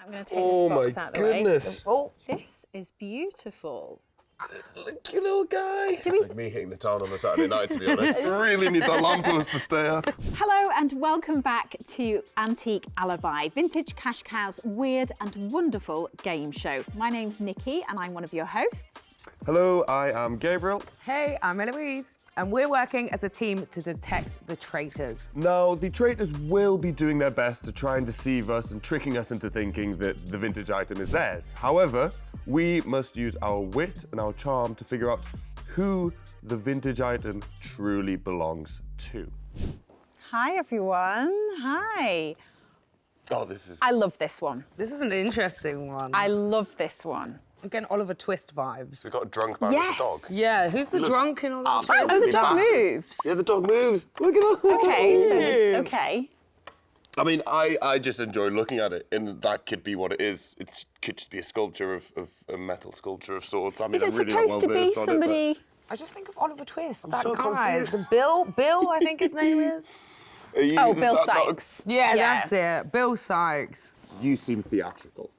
I'm going to take this box out of the way. Oh my goodness! Oh, this is beautiful. Look, you little guy. It's like me hitting the town on a Saturday night, to be honest. Really need that lamppost to stay up. Hello and welcome back to Antique Alibi, Vintage Cash Cow's weird and wonderful game show. My name's Nikki and I'm one of your hosts. Hello, I am Gabriel. Hey, I'm Eloise, and we're working as a team to detect the traitors. Now, the traitors will be doing their best to try and deceive us and tricking us into thinking that the vintage item is theirs. However, we must use our wit and our charm to figure out who the vintage item truly belongs to. Hi everyone, hi. Oh, this is... I love this one. This is an interesting one. I love this one. I'm getting Oliver Twist vibes. We've got a drunk man Yes. with a dog. Yeah, who's the drunk in Oliver Twist? Oh, the dog moves. Yeah, the dog moves. Look at that. Okay, so okay. I mean, I just enjoy looking at it, and that could be what it is. It could just be a sculpture of a metal sculpture of sorts. I mean, Is it I'm really not supposed to be well-versed on it, somebody? I just think of Oliver Twist, that so guy. confused. The Bill, I think his name is. but- Are you- Oh, is Bill that not- Sykes. Yeah, that's it. Bill Sykes. You seem theatrical.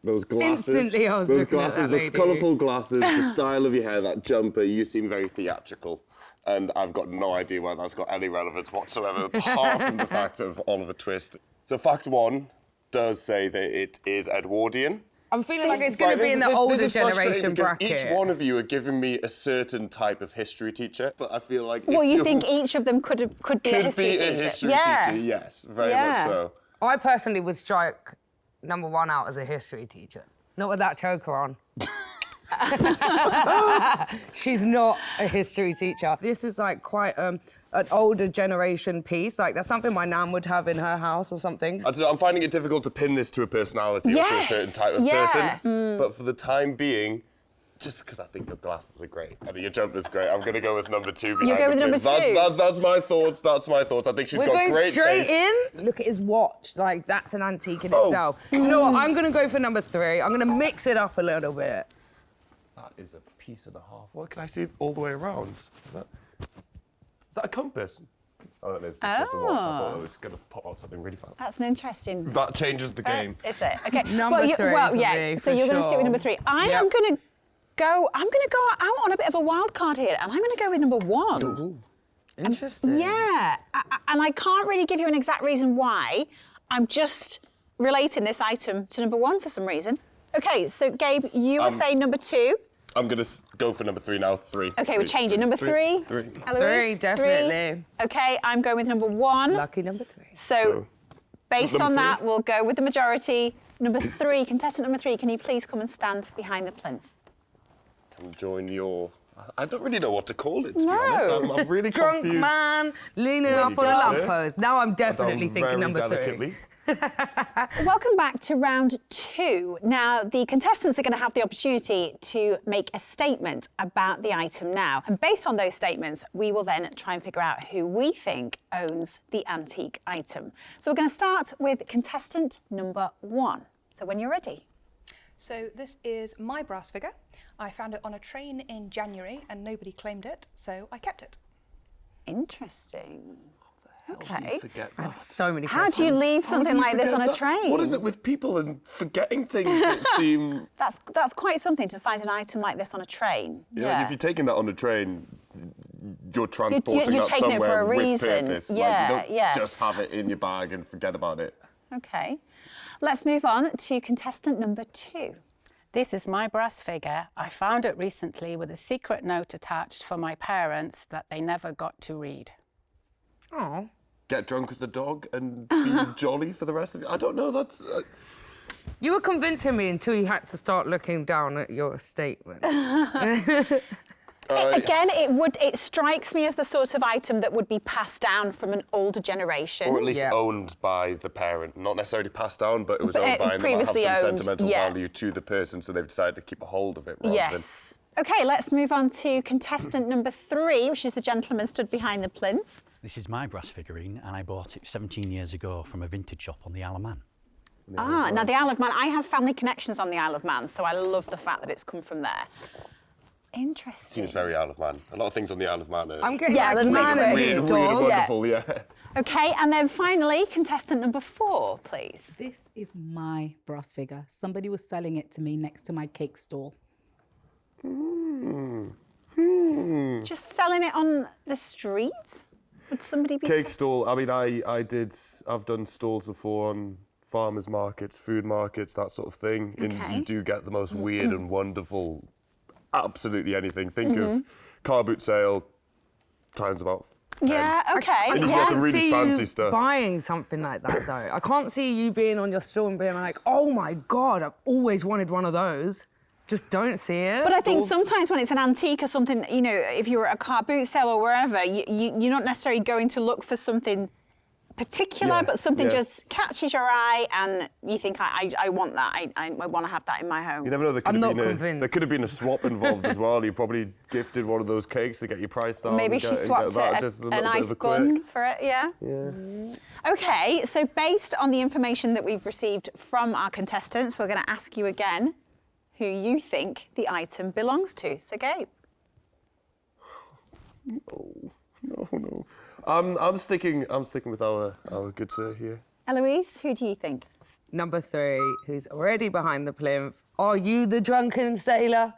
Those glasses. Instantly I was those looking at glasses, that those lady. colourful glasses, the style of your hair, that jumper, you seem very theatrical. And I've got no idea why that's got any relevance whatsoever, apart from the fact of Oliver Twist. So fact one does say that it is Edwardian. I'm feeling like it's going to be in the older generation bracket. Each one of you are giving me a certain type of history teacher, but I feel like... Well, if you you're- think each of them could be a history Could be teacher? a history yeah. teacher, yes, very Yeah. much so. I personally would strike number one out as a history teacher. Not with that choker on. She's not a history teacher. This is like quite an older generation piece. Like that's something my nan would have in her house or something. I don't know, I'm finding it difficult to pin this to a personality or to a Yes, certain type of yeah. person. But for the time being, just because I think your glasses are great and your jumper's great, I'm going to go with number two. You're going with number two? That's my thoughts. That's my thoughts. I think she's We're got going great straight taste. in. Look at his watch. Like, that's an antique in Oh. itself. You know what? I'm going to go for number three. I'm going to mix it up a little bit. That is a piece and a half. What can I see all the way around? Is that a compass? Oh, it is. It's just a watch. I thought it was going to pop out something really fast. That's an interesting. That changes the game. Is it? Okay. Number well, three Well, for yeah. me, So for you're going to stick with sure. number three. I Yep. am going to go. I'm going to go out on a bit of a wild card here, and I'm going to go with number one. Ooh. Interesting. Yeah, and I can't really give you an exact reason why. I'm just relating this item to number one for some reason. Okay, so Gabe, you were saying number two. I'm going to go for number three now. Three. Okay, we're changing. Number three. Three. Eloise, Three, definitely. Okay, I'm going with number one. Lucky number three. So based number on three? that, we'll go with the majority. Number three, contestant number three, can you please come and stand behind the plinth? Come join your... I don't really know what to call it, to No. be honest. I'm really Drunk confused. man leaning up on a does it? lamppost. Now I'm definitely Done thinking very number delicately. three. Welcome back to round two. Now, the contestants are going to have the opportunity to make a statement about the item now. And based on those statements, we will then try and figure out who we think owns the antique item. So we're going to start with contestant number one. So when you're ready. So this is my brass figure. I found it on a train in January and nobody claimed it, so I kept it. Interesting. Okay. Forget that. So many How do you questions. leave something like this on a train? What is it with people and forgetting things that seem... That's quite something to find an item like this on a train. You know, if you're taking that on a train, you're transporting you're that taking it for somewhere a with reason. purpose. Yeah, like, you don't yeah. just have it in your bag and forget about it. Okay. Let's move on to contestant number two. This is my brass figure. I found it recently with a secret note attached for my parents that they never got to read. Oh. Get drunk with the dog and be jolly for the rest of it. I don't know, that's... You were convincing me until you had to start looking down at your statement. Again, it strikes me as the sort of item that would be passed down from an older generation. Or at least Yeah. owned by the parent. Not necessarily passed down, but it was owned by and they might have some previously owned, sentimental yeah. value to the person, so they've decided to keep a hold of it rather Yes. Okay, let's move on to contestant number three, which is the gentleman stood behind the plinth. This is my brass figurine, and I bought it 17 years ago from a vintage shop on the Isle of Man. Now the Isle of Man, I have family connections on the Isle of Man, so I love the fact that it's come from there. Interesting. Seems very Isle of Man. A lot of things on the Isle of Man are I'm getting Yeah, like the man weird, at weird, his weird door. and wonderful, yeah. Okay, and then finally, contestant number 4, please. This is my brass figure. Somebody was selling it to me next to my cake stall. Just selling it on the street? Would somebody be... Cake stall. I mean, I've done stalls before on farmers markets, food markets, that sort of thing. And Okay. you do get the most weird and wonderful, absolutely anything. Think of car boot sale times about 10. Yeah, okay. And you yeah. get some really see fancy you stuff. buying something like that though. I can't see you being on your stall and being like, oh my God, I've always wanted one of those. Just don't see it. But I think sometimes when it's an antique or something, you know, if you're at a car boot sale or wherever, you're not necessarily going to look for something particular, Yeah, but something yeah. just catches your eye and you think, I want that, I want to have that in my home. You never know, there could, I'm have not been convinced. there could have been a swap involved as well. You probably gifted one of those cakes to get your price down. Maybe and she get- and swapped get that it just as a a little bit nice of a bun quirk. for it, yeah? Okay, so based on the information that we've received from our contestants, we're going to ask you again who you think the item belongs to. So, Gabe. No. I'm sticking with our good sir here. Eloise, who do you think? Number 3, who's already behind the plinth. Are you the drunken sailor?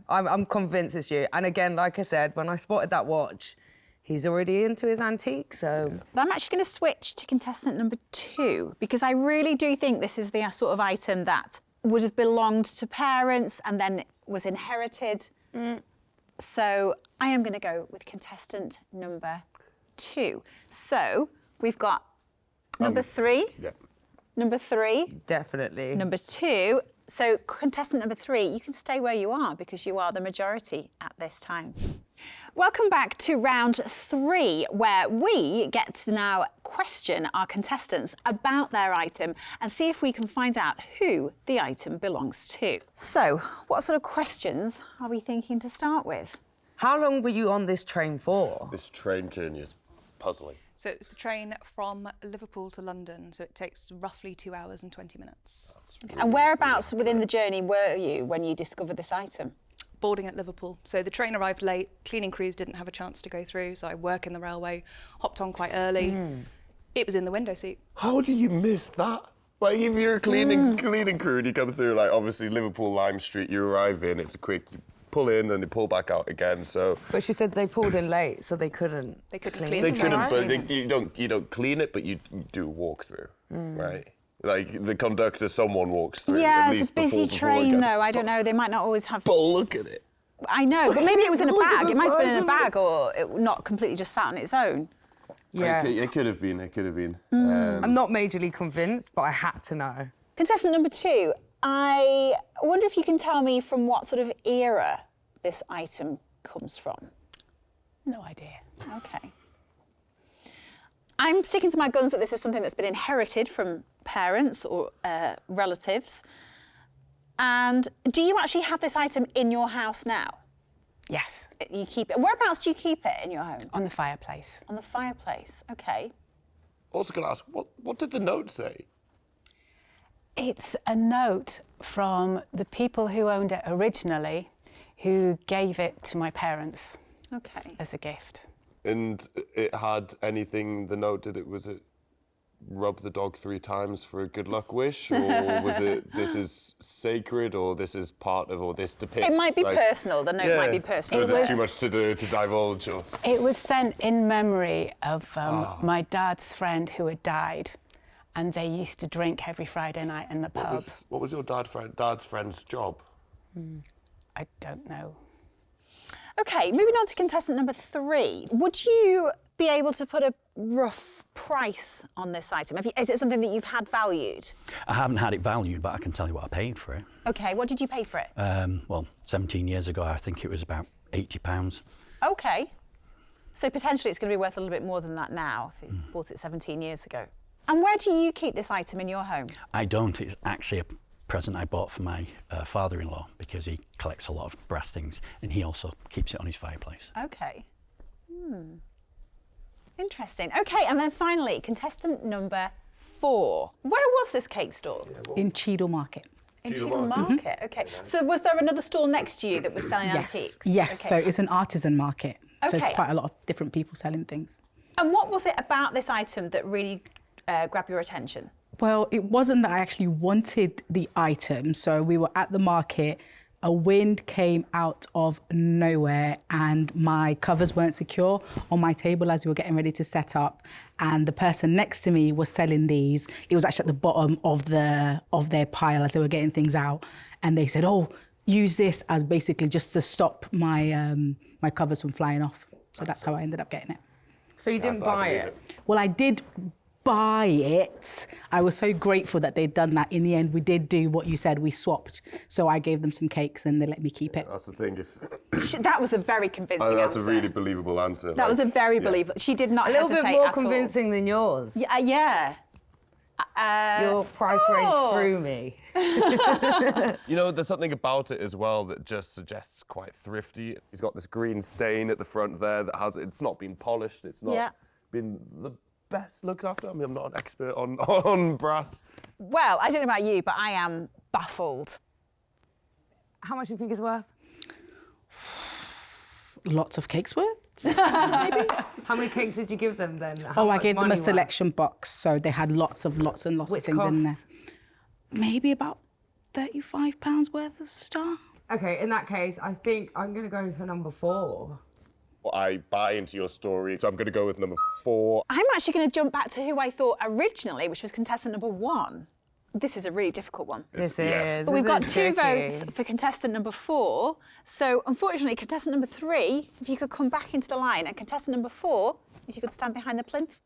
I'm convinced it's you. And again, like I said, when I spotted that watch, he's already into his antique, so... I'm actually going to switch to contestant number 2 because I really do think this is the sort of item that would have belonged to parents and then was inherited. So I am going to go with contestant number 2. So we've got number 3, Yeah. number 3, Definitely. number 2. So contestant number 3, you can stay where you are because you are the majority at this time. Welcome back to round 3, where we get to now question our contestants about their item and see if we can find out who the item belongs to. So, what sort of questions are we thinking to start with? How long were you on this train for? This train journey is puzzling. So it was the train from Liverpool to London, so it takes roughly 2 hours and 20 minutes. And whereabouts within the journey were you when you discovered this item? Boarding at Liverpool. So the train arrived late, cleaning crews didn't have a chance to go through, so I work in the railway, hopped on quite early. It was in the window seat. How do you miss that? Like, if you're a cleaning crew and you come through, like, obviously Liverpool Lime Street, you arrive in, it's a quick, you pull in and you pull back out again, so... But she said they pulled in late, so they couldn't. They couldn't clean clean They it. couldn't, Right. but you don't clean it, but you do walk through, right? Like, the conductor, someone walks through. Yeah, at it's least a busy before it train gets- though. I don't know. They might not always have. But look at it. I know, but maybe it was in a Look at bag. the It might have been size in a of bag or it not completely just sat on its own. Yeah. It could have been. I'm not majorly convinced, but I had to know. Contestant number 2, I wonder if you can tell me from what sort of era this item comes from. No idea. Okay. I'm sticking to my guns that this is something that's been inherited from parents or relatives. And do you actually have this item in your house now? Yes, You keep it. Whereabouts do you keep it in your home? on the fireplace. On the fireplace. Okay. Also going to ask, what did the note say? It's a note from the people who owned it originally, who gave it to my parents Okay. as a gift. And it had anything, the note, was it rub the dog 3 times for a good luck wish? Or was it, this is sacred, or this is part of, or this depicts? It might be like- personal. The note might be personal. Or is It it was- too much to divulge? Or? It was sent in memory of my dad's friend who had died, and they used to drink every Friday night in the pub. What was your dad's friend's job? I don't know. Okay, moving on to contestant number 3. Would you be able to put a rough price on this item? Is it something that you've had valued? I haven't had it valued, but I can tell you what I paid for it. Okay, what did you pay for it? Well, 17 years ago, I think it was about £80. Okay. So potentially it's going to be worth a little bit more than that now if you bought it 17 years ago. And where do you keep this item in your home? I don't. It's actually a present I bought for my father-in-law because he collects a lot of brass things, and he also keeps it on his fireplace. Okay. Interesting. Okay, and then finally, contestant number 4. Where was this cake stall? In Cheadle Market. In Cheadle Market, okay. So was there another stall next to you that was selling antiques? Yes, Okay. so it's an artisan market. So Okay. it's quite a lot of different people selling things. And what was it about this item that really grabbed your attention? Well, it wasn't that I actually wanted the item. So we were at the market, a wind came out of nowhere and my covers weren't secure on my table as we were getting ready to set up. And the person next to me was selling these. It was actually at the bottom of their pile as they were getting things out. And they said, oh, use this as basically just to stop my, my covers from flying off. So that's how I ended up getting it. So you didn't buy it? Well, I did buy it. I was so grateful that they'd done that. In the end, we did do what you said, we swapped. So I gave them some cakes and they let me keep it. That's the thing. That was a very convincing That's answer. a really believable answer. That was a very believable. She did not A little hesitate bit more at all. convincing than yours. Yeah, yeah. Your price range threw me. You know, there's something about it as well that just suggests quite thrifty. He's got this green stain at the front there that it's not been polished. It's not been the best looked after. I mean, I'm not an expert on brass. Well, I don't know about you, but I am baffled. How much do you think it's worth? Lots of cakes worth. How many cakes did you give them then? How I much gave them money a worth? selection box, so they had lots and lots Which of things in there. cost? Maybe about £35 worth of stuff. Okay, in that case, I think I'm going to go for number 4. I buy into your story, so I'm going to go with number 4. I'm actually going to jump back to who I thought originally, which was contestant number 1. This is a really difficult one. This yeah. is. But we've this got is 2 tricky. votes for contestant number 4. So unfortunately, contestant number 3, if you could come back into the line, and contestant number 4, if you could stand behind the plinth.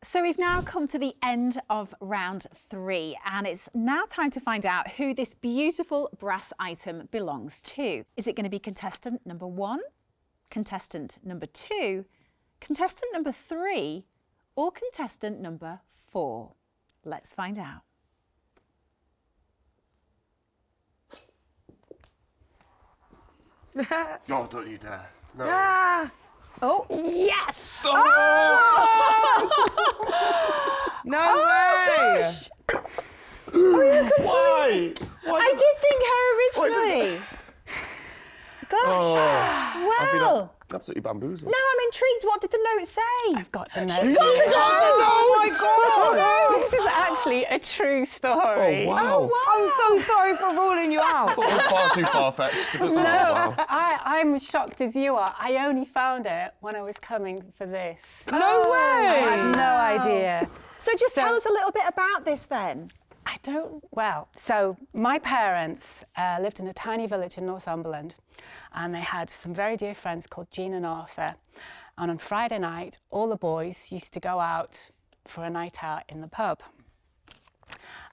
So we've now come to the end of round 3, and it's now time to find out who this beautiful brass item belongs to. Is it going to be contestant number 1, contestant number 2, contestant number 3, or contestant number 4? Let's find out. Oh, don't you dare. No. Ah! Oh, yes! No way! Why? I did think her originally. Gosh. I've been Wow. absolutely bamboozled. Now I'm intrigued. What did the note say? I've got the note. Oh my God! This is actually a true story. Oh, wow. I'm so sorry for ruling you out. It was far too far-fetched. Oh, No, wow. I'm as shocked as you are. I only found it when I was coming for this. No I way! had no idea. So just tell us a little bit about this then. So my parents lived in a tiny village in Northumberland, and they had some very dear friends called Jean and Arthur. And on Friday night, all the boys used to go out for a night out in the pub.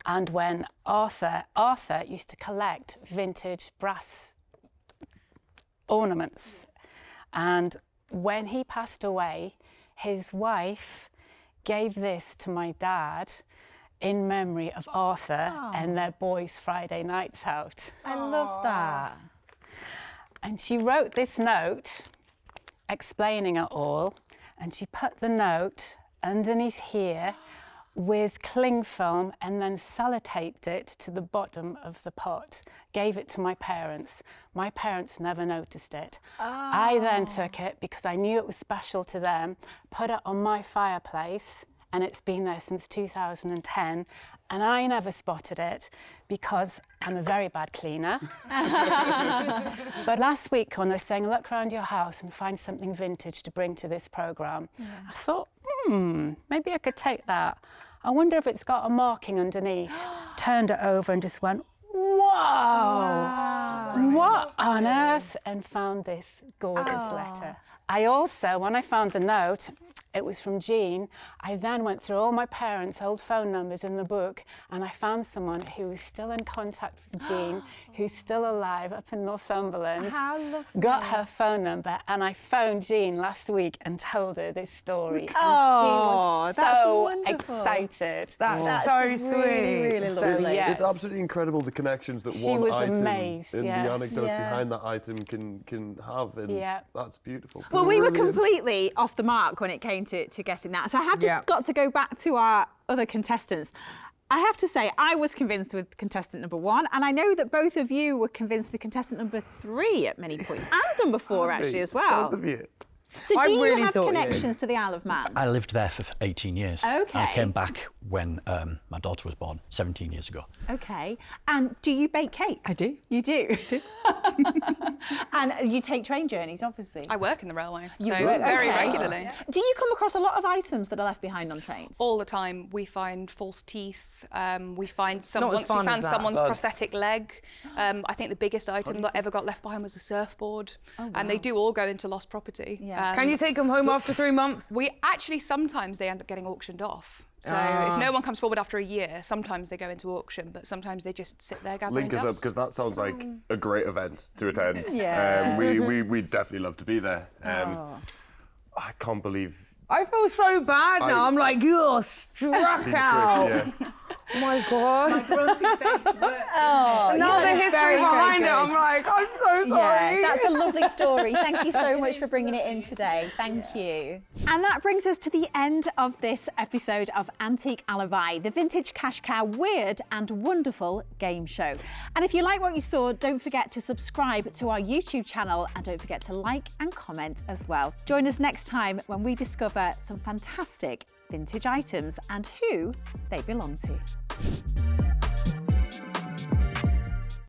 And when Arthur used to collect vintage brass ornaments. And when he passed away, his wife gave this to my dad in memory of Arthur and their boys' Friday nights out. I love that. And she wrote this note explaining it all, and she put the note underneath here with cling film and then sellotaped it to the bottom of the pot. Gave it to my parents. My parents never noticed it. I then took it because I knew it was special to them, put it on my fireplace, and it's been there since 2010. And I never spotted it because I'm a very bad cleaner. But last week when they were saying, look around your house and find something vintage to bring to this programme, I thought, maybe I could take that. I wonder if it's got a marking underneath. Turned it over and just went, whoa! What on earth? And found this gorgeous letter. I also, when I found the note, it was from Jean. I then went through all my parents' old phone numbers in the book, and I found someone who was still in contact with Jean, who's still alive up in Northumberland. How lovely. Got her phone number, and I phoned Jean last week and told her this story. Oh, and she was that's so wonderful. That's excited. so sweet. Really So, lovely. yes. It's absolutely incredible the connections that She one was item amazed, and yes. the anecdotes Yeah. behind that item can have, and Yeah. that's beautiful. Well, we were Brilliant. completely off the mark when it came to guessing that. So I have just Yeah. got to go back to our other contestants. I have to say, I was convinced with contestant number 1, and I know that both of you were convinced with contestant number 3 at many points, and number 4 actually as well. Both of you. So I do you really have thought you- connections to the Isle of Man? I lived there for 18 years. Okay. I came back when my daughter was born 17 years ago. Okay. And do you bake cakes? I do. You do? And you take train journeys, obviously. I work in the railway, You so work- very okay. regularly. Do you come across a lot of items that are left behind on trains? All the time, we find false teeth. We find Not as once we fun as found that. someone's Bugs. prosthetic leg. I think the biggest item that ever got left behind was a surfboard, and they do all go into lost property. Yeah. Can you take them home after 3 months? We actually sometimes they end up getting auctioned off. So if no one comes forward after a year, sometimes they go into auction, but sometimes they just sit there gathering Link us up, dust. because that sounds like a great event to attend. Yeah. We'd definitely love to be there. I can't believe I feel so bad now. I'm like, you're struck being out. tricked. Yeah. Oh my God. Oh, Now the history behind it, I'm good. like, I'm so sorry. Yeah, that's a lovely story. Thank you so much for bringing it in today. Thank you. And that brings us to the end of this episode of Antique Alibi, the vintage cash cow weird and wonderful game show. And if you like what you saw, don't forget to subscribe to our YouTube channel, and don't forget to like and comment as well. Join us next time when we discover some fantastic vintage items and who they belong to.